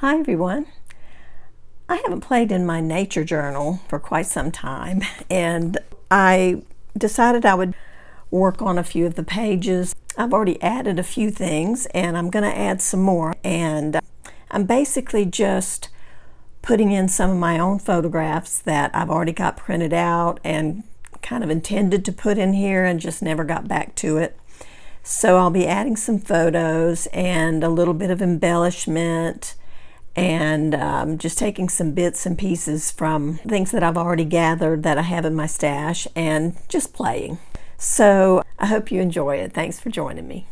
Hi everyone. I haven't played in my nature journal for quite some time, and I decided I would work on a few of the pages. I've already added a few things and I'm going to add some more, and I'm basically just putting in some of my own photographs that I've already got printed out and kind of intended to put in here and just never got back to it. So I'll be adding some photos and a little bit of embellishment, and just taking some bits and pieces from things that I've already gathered that I have in my stash and just playing. So I hope you enjoy it. Thanks for joining me.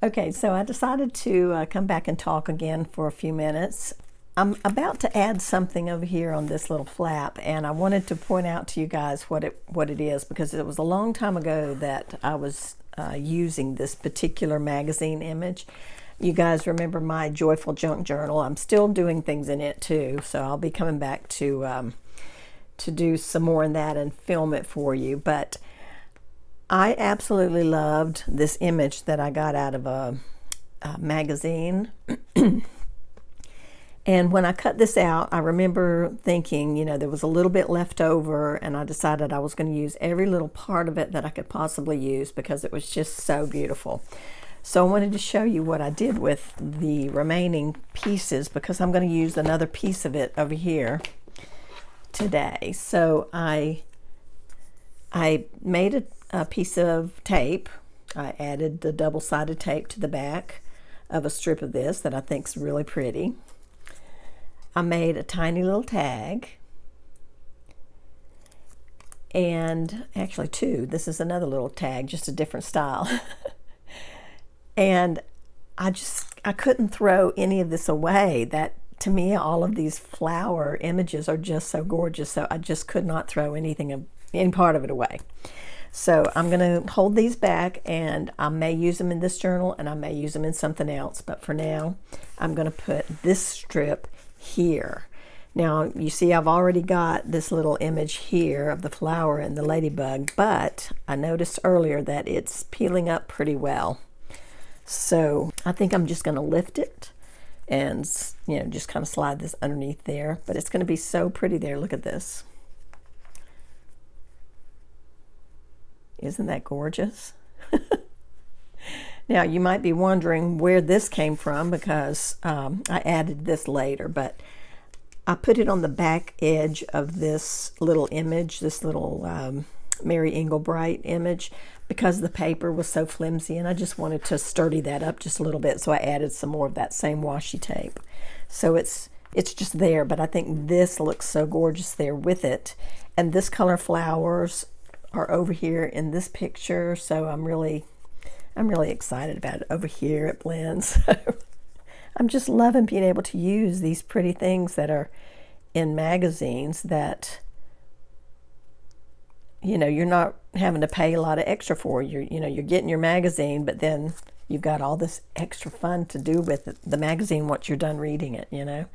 Okay, so I decided to come back and talk again for a few minutes. I'm about to add something over here on this little flap, and I wanted to point out to you guys what it is, because it was a long time ago that I was using this particular magazine image. You guys remember my Joyful Junk Journal? I'm still doing things in it too, so I'll be coming back to do some more in that and film it for you. But I absolutely loved this image that I got out of a magazine. And when I cut this out, I remember thinking, you know, there was a little bit left over, and I decided I was going to use every little part of it that I could possibly use because it was just so beautiful. So I wanted to show you what I did with the remaining pieces, because I'm going to use another piece of it over here today. So I made a piece of tape. I added the double-sided tape to the back of a strip of this that I think is really pretty. I made a tiny little tag, and actually two. This is another little tag, just a different style. And I couldn't throw any of this away. That, to me, all of these flower images are just so gorgeous, so I just could not throw any part of it away. So I'm going to hold these back, and I may use them in this journal and I may use them in something else, but for now I'm going to put this strip here. Now you see I've already got this little image here of the flower and the ladybug, but I noticed earlier that it's peeling up pretty well. So I think I'm just going to lift it and, you know, just kind of slide this underneath there, but it's going to be so pretty there. Look at this. Isn't that gorgeous? Now you might be wondering where this came from, because I added this later, but I put it on the back edge of this little image, this little Mary Englebright image, because the paper was so flimsy, and I just wanted to sturdy that up just a little bit, so I added some more of that same washi tape. So it's just there, but I think this looks so gorgeous there with it. And this color flowers are over here in this picture, so I'm really excited about it. Over here it blends. I'm just loving being able to use these pretty things that are in magazines that, you know, you're not having to pay a lot of extra for. You're getting your magazine, but then you've got all this extra fun to do with it, the magazine, once you're done reading it, you know.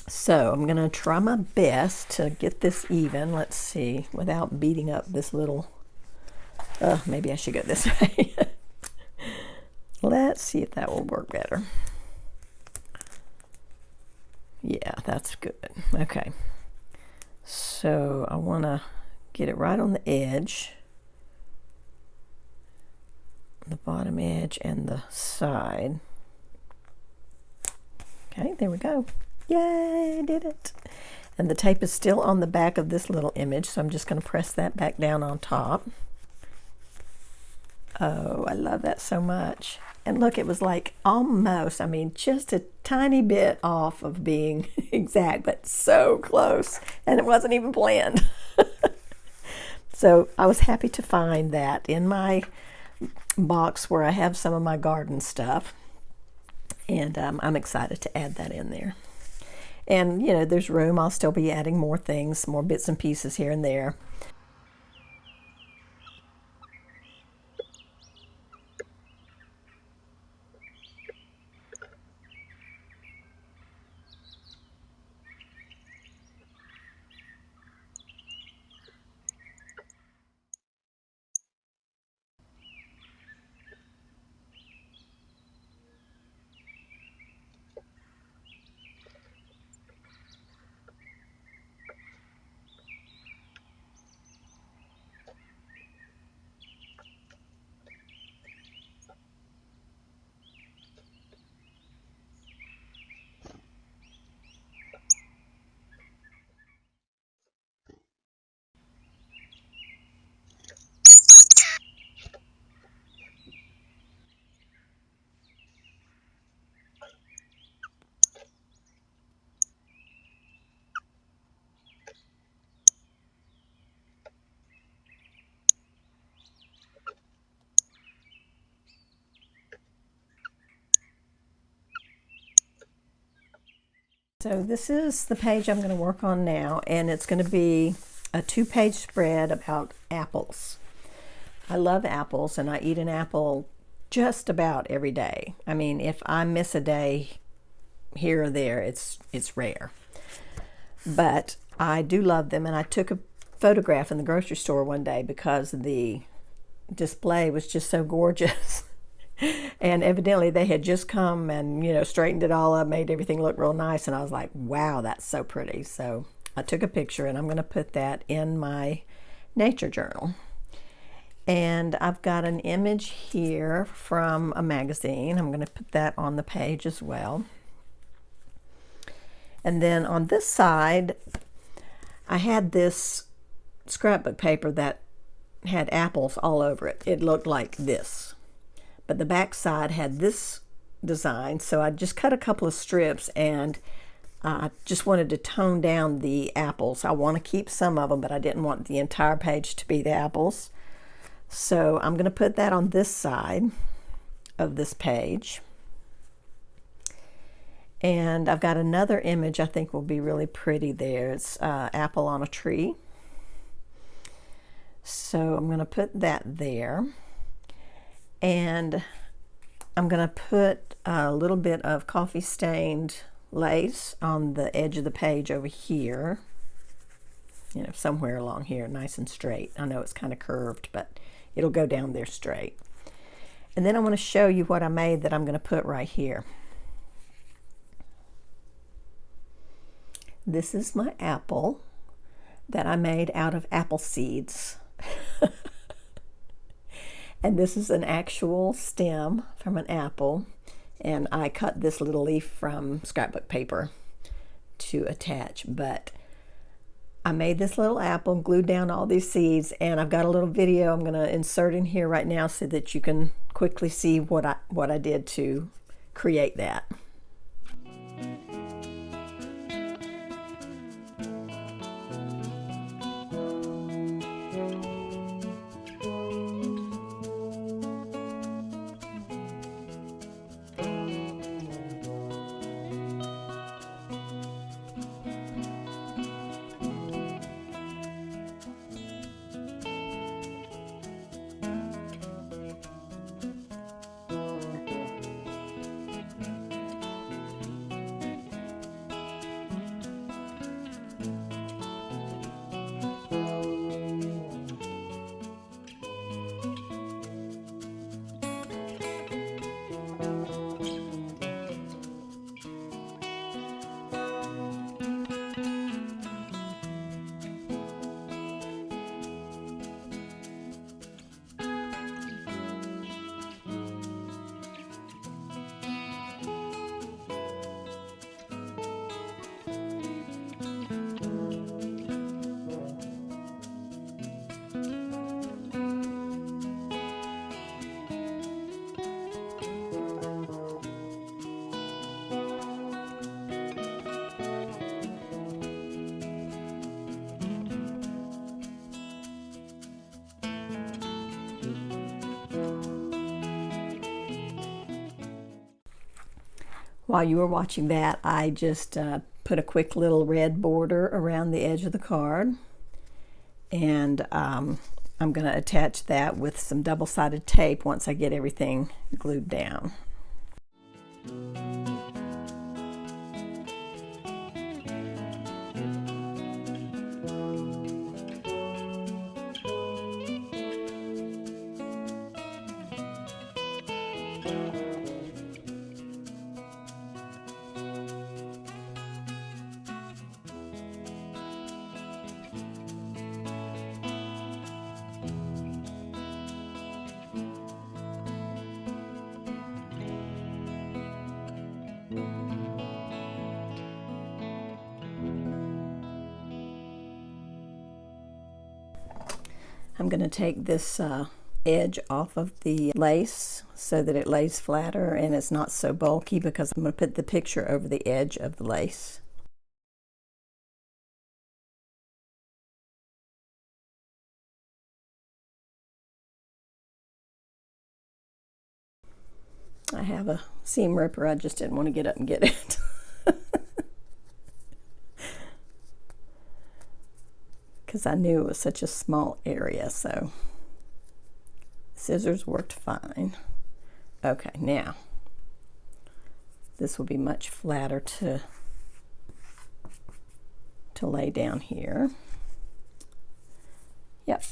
So I'm going to try my best to get this even, let's see, without beating up this little, maybe I should go this way. Let's see if that will work better. Yeah, that's good. Okay. So I want to get it right on the edge, the bottom edge and the side. Okay, there we go. Yay, I did it. And the tape is still on the back of this little image, so I'm just going to press that back down on top. Oh, I love that so much. And look, it was like almost, I mean, just a tiny bit off of being exact, but so close. And it wasn't even planned. So I was happy to find that in my box where I have some of my garden stuff. And I'm excited to add that in there. And, you know, there's room. I'll still be adding more things, more bits and pieces here and there. So this is the page I'm going to work on now, and it's going to be a 2-page spread about apples. I love apples, and I eat an apple just about every day. I mean, if I miss a day here or there, it's rare. But I do love them, and I took a photograph in the grocery store one day because the display was just so gorgeous. And evidently they had just come and, straightened it all up, made everything look real nice, and I was like, wow, that's so pretty. So I took a picture, and I'm going to put that in my nature journal. And I've got an image here from a magazine. I'm going to put that on the page as well. And then on this side, I had this scrapbook paper that had apples all over it. It looked like this. But the back side had this design, so I just cut a couple of strips, and I just wanted to tone down the apples. I want to keep some of them, but I didn't want the entire page to be the apples. So I'm going to put that on this side of this page. And I've got another image I think will be really pretty there. It's apple on a tree. So I'm going to put that there. And I'm going to put a little bit of coffee stained lace on the edge of the page over here. Somewhere along here, nice and straight. I know it's kind of curved, but it'll go down there straight. And then I want to show you what I made that I'm going to put right here. This is my apple that I made out of apple seeds. And this is an actual stem from an apple, and I cut this little leaf from scrapbook paper to attach. But I made this little apple, glued down all these seeds, and I've got a little video I'm going to insert in here right now so that you can quickly see what I did to create that. While you were watching that, I just put a quick little red border around the edge of the card, and I'm going to attach that with some double-sided tape once I get everything glued down. I'm going to take this edge off of the lace so that it lays flatter and it's not so bulky, because I'm going to put the picture over the edge of the lace. I have a seam ripper, I just didn't want to get up and get it. because I knew it was such a small area, so scissors worked fine. Okay, now this will be much flatter to lay down here. Yep.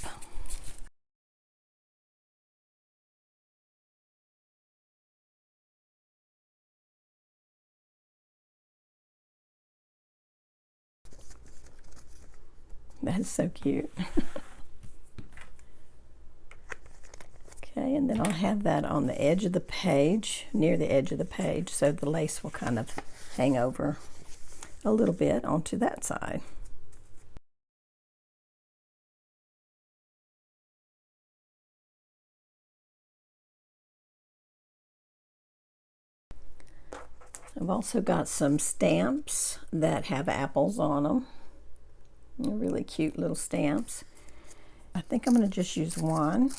That is so cute. Okay, and then I'll have that on the edge of the page, near the edge of the page, so the lace will kind of hang over a little bit onto that side. I've also got some stamps that have apples on them. They're really cute little stamps. I think I'm going to just use one.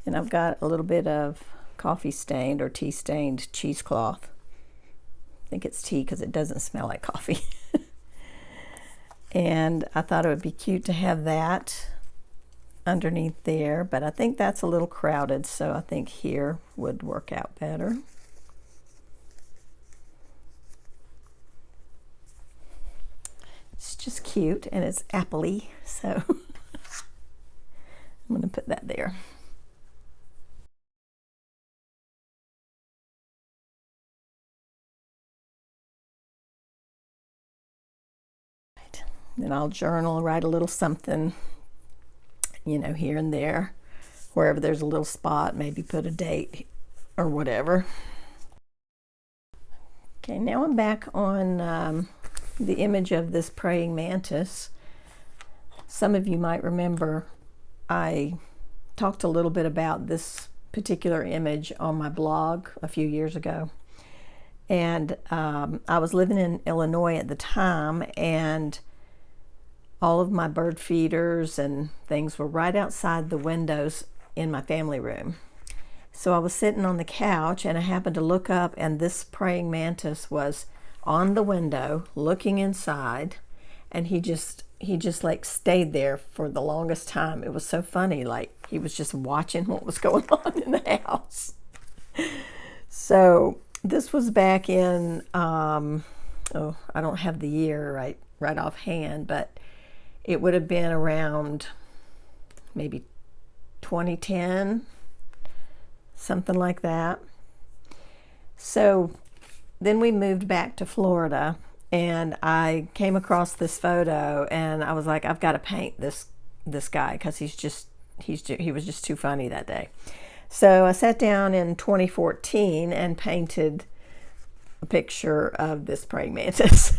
And I've got a little bit of coffee stained or tea stained cheesecloth. I think it's tea because it doesn't smell like coffee. And I thought it would be cute to have that underneath there, but I think that's a little crowded, so I think here would work out better. It's just cute and it's appley, so I'm going to put that there. Right. Then I'll journal, write a little something, you know, here and there. Wherever there's a little spot, maybe put a date or whatever. Okay, now I'm back on the image of this praying mantis. Some of you might remember I talked a little bit about this particular image on my blog a few years ago. And I was living in Illinois at the time, and all of my bird feeders and things were right outside the windows in my family room. So I was sitting on the couch and I happened to look up, and this praying mantis was on the window looking inside, and he just like stayed there for the longest time. It was so funny, like he was just watching what was going on in the house. So this was back in oh, I don't have the year right offhand, but it would have been around maybe 2010, something like that. So then we moved back to Florida, and I came across this photo, and I was like, I've got to paint this guy because he was just too funny that day. So I sat down in 2014 and painted a picture of this praying mantis.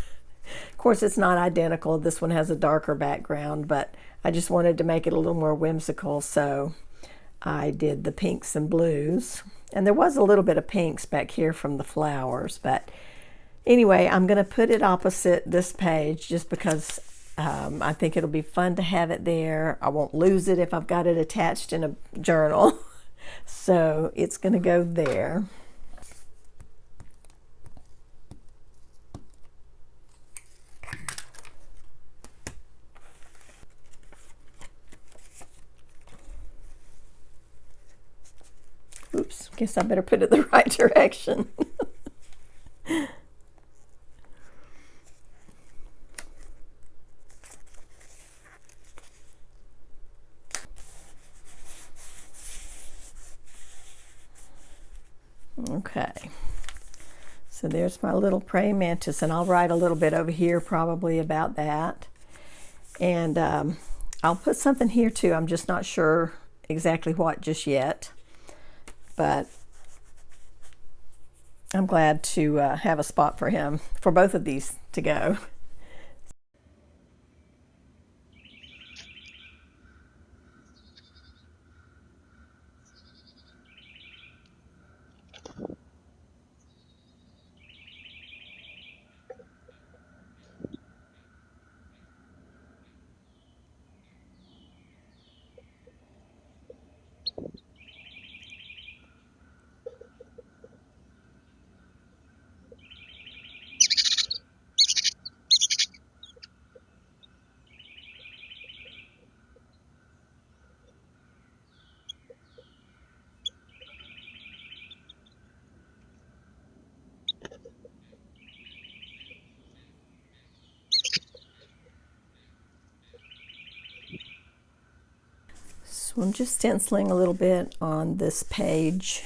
Of course, it's not identical. This one has a darker background, but I just wanted to make it a little more whimsical, so I did the pinks and blues. And there was a little bit of pinks back here from the flowers, but anyway, I'm going to put it opposite this page just because I think it'll be fun to have it there. I won't lose it if I've got it attached in a journal. So it's going to go there. Oops, guess I better put it the right direction. Okay, so there's my little praying mantis, and I'll write a little bit over here probably about that. And I'll put something here too. I'm just not sure exactly what just yet, but I'm glad to have a spot for him, for both of these to go. So I'm just stenciling a little bit on this page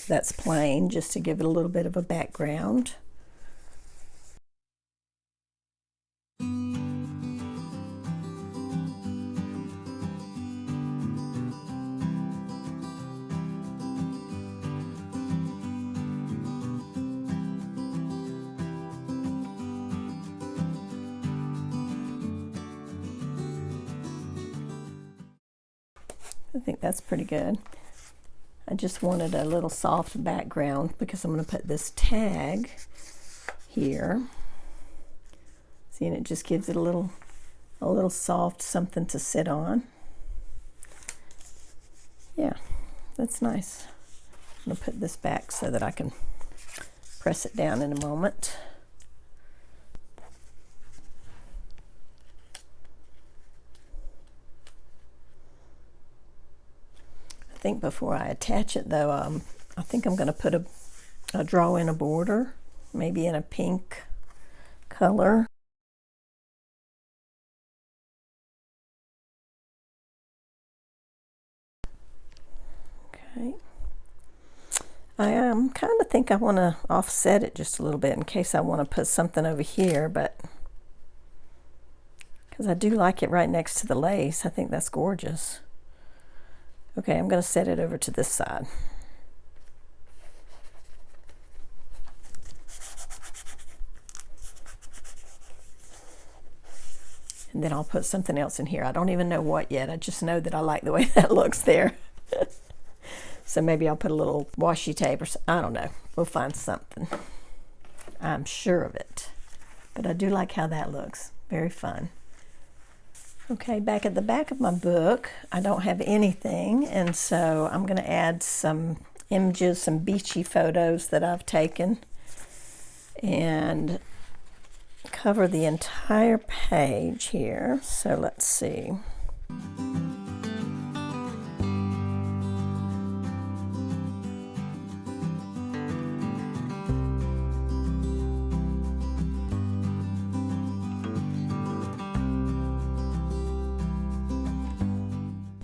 that's plain, just to give it a little bit of a background. I think that's pretty good. I just wanted a little soft background because I'm going to put this tag here. See, and it just gives it a little soft something to sit on. Yeah, that's nice. I'm going to put this back so that I can press it down in a moment. I think before I attach it though, I think I'm going to put draw in a border, maybe in a pink color. Okay. I kind of think I want to offset it just a little bit in case I want to put something over here, but because I do like it right next to the lace. I think that's gorgeous. Okay, I'm going to set it over to this side. And then I'll put something else in here. I don't even know what yet. I just know that I like the way that looks there. So maybe I'll put a little washi tape or something. I don't know. We'll find something. I'm sure of it. But I do like how that looks. Very fun. Okay, back at the back of my book, I don't have anything, and so I'm going to add some images, some beachy photos that I've taken, and cover the entire page here. So let's see.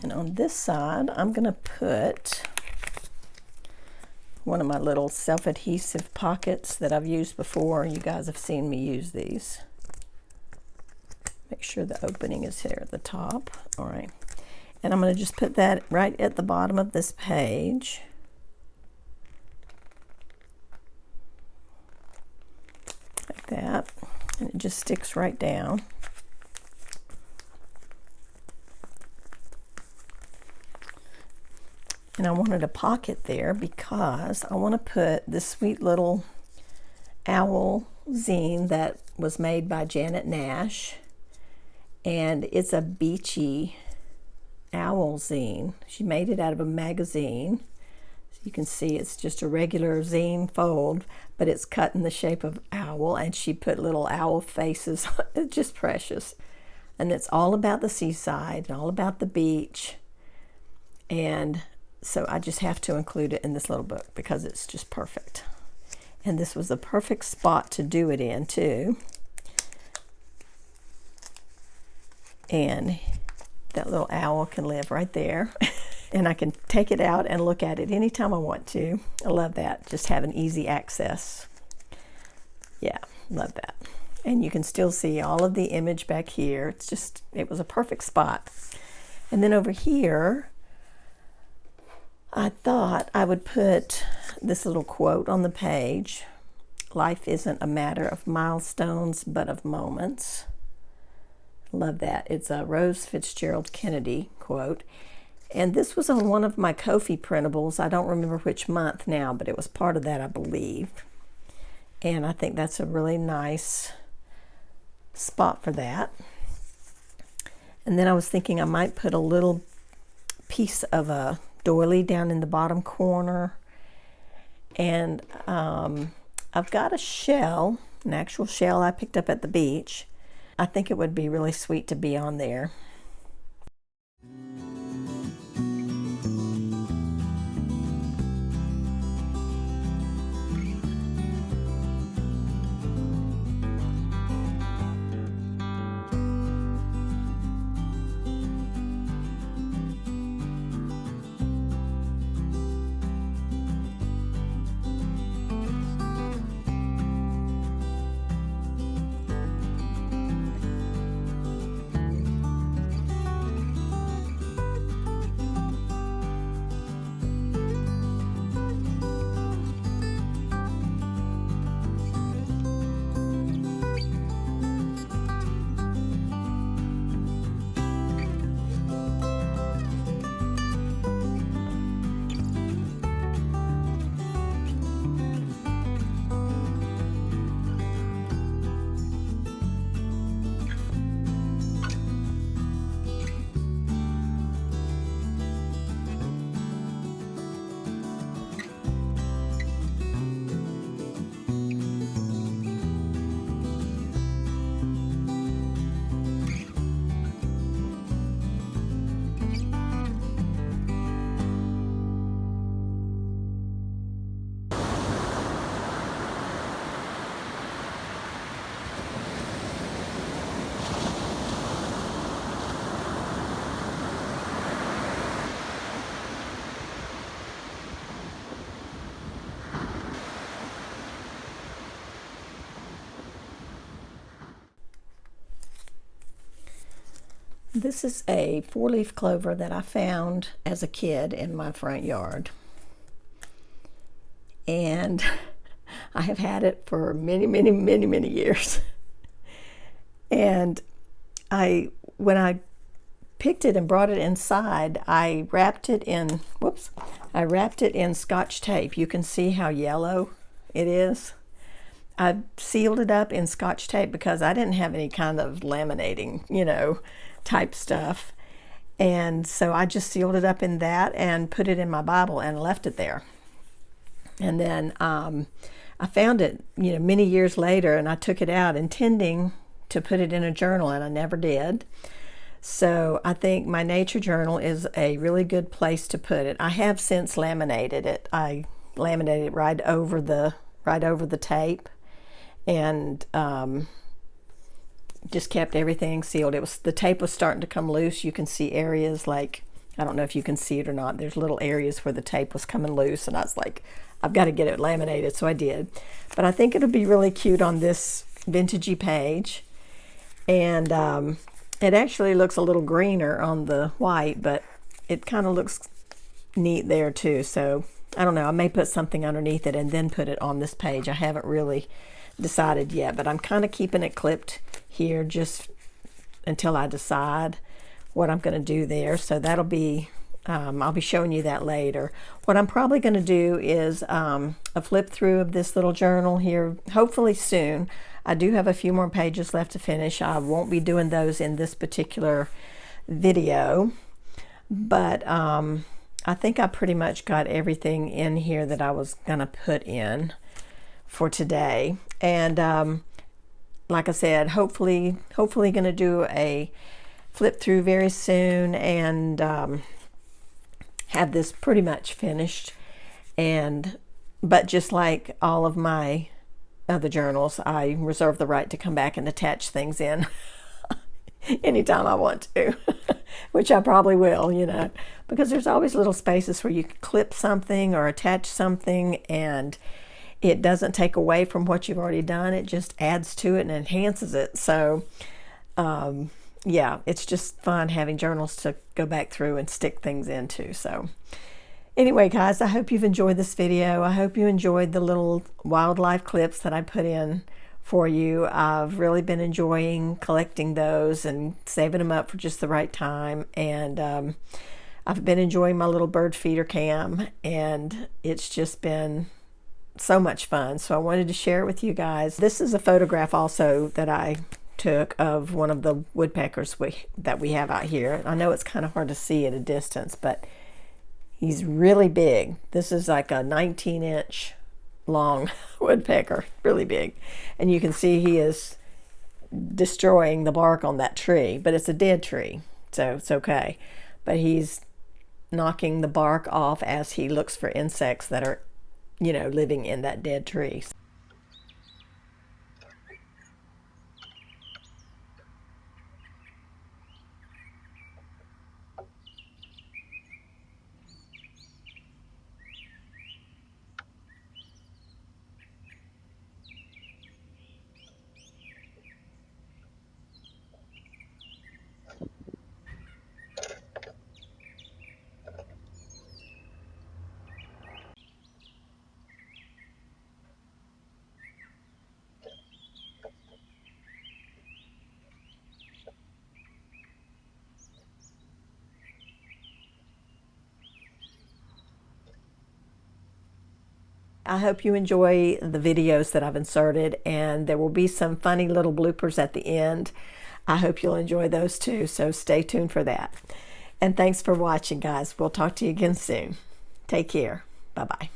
And on this side, I'm going to put one of my little self-adhesive pockets that I've used before. You guys have seen me use these. Make sure the opening is here at the top. All right. And I'm going to just put that right at the bottom of this page. Like that. And it just sticks right down. And I wanted a pocket there because I want to put this sweet little owl zine that was made by Janet Nash. And it's a beachy owl zine. She made it out of a magazine. So you can see it's just a regular zine fold, but it's cut in the shape of owl, and she put little owl faces. It's just precious. And it's all about the seaside and all about the beach. And so I just have to include it in this little book because it's just perfect. And this was the perfect spot to do it in too. And that little owl can live right there. And I can take it out and look at it anytime I want to. I love that. Just having easy access. Yeah, love that. And you can still see all of the image back here. It's just, it was a perfect spot. And then over here, I thought I would put this little quote on the page. Life isn't a matter of milestones, but of moments. Love that. It's a Rose Fitzgerald Kennedy quote. And this was on one of my Ko-fi printables. I don't remember which month now, but it was part of that, I believe. And I think that's a really nice spot for that. And then I was thinking I might put a little piece of a doily down in the bottom corner. And I've got a shell, an actual shell I picked up at the beach. I think it would be really sweet to be on there. This is a 4-leaf clover that I found as a kid in my front yard. And I have had it for many years. And when I picked it and brought it inside, I wrapped it in Scotch tape. You can see how yellow it is. I sealed it up in Scotch tape because I didn't have any kind of laminating, type stuff. And so I just sealed it up in that and put it in my Bible and left it there. And then I found it, many years later, and I took it out intending to put it in a journal, and I never did. So I think my nature journal is a really good place to put it. I have since laminated it. I laminated it right over the tape, and just kept everything sealed. The tape was starting to come loose. You can see areas like, I don't know if you can see it or not, there's little areas where the tape was coming loose, and I was like, I've got to get it laminated, so I did. But I think it'll be really cute on this vintagey page. And it actually looks a little greener on the white, but it kind of looks neat there too. So I don't know, I may put something underneath it and then put it on this page. I haven't really decided yet, but I'm kind of keeping it clipped here just until I decide what I'm going to do there. So that'll be, I'll be showing you that later. What I'm probably going to do is a flip through of this little journal here, hopefully soon. I do have a few more pages left to finish. I won't be doing those in this particular video, but I think I pretty much got everything in here that I was going to put in for today. And like I said, hopefully going to do a flip through very soon and have this pretty much finished. But just like all of my other journals, I reserve the right to come back and attach things in anytime I want to, which I probably will, because there's always little spaces where you can clip something or attach something, and it doesn't take away from what you've already done. It just adds to it and enhances it. So yeah, it's just fun having journals to go back through and stick things into. So anyway, guys, I hope you've enjoyed this video. I hope you enjoyed the little wildlife clips that I put in for you. I've really been enjoying collecting those and saving them up for just the right time. And I've been enjoying my little bird feeder cam, and it's just been so much fun. So I wanted to share it with you guys. This is a photograph also that I took of one of the woodpeckers that we have out here. I know it's kind of hard to see at a distance, but he's really big. This is like a 19-inch long woodpecker, really big. And you can see he is destroying the bark on that tree, but it's a dead tree, so it's okay. But he's knocking the bark off as he looks for insects that are, living in that dead tree. I hope you enjoy the videos that I've inserted, and there will be some funny little bloopers at the end. I hope you'll enjoy those too, so stay tuned for that. And thanks for watching, guys. We'll talk to you again soon. Take care. Bye-bye.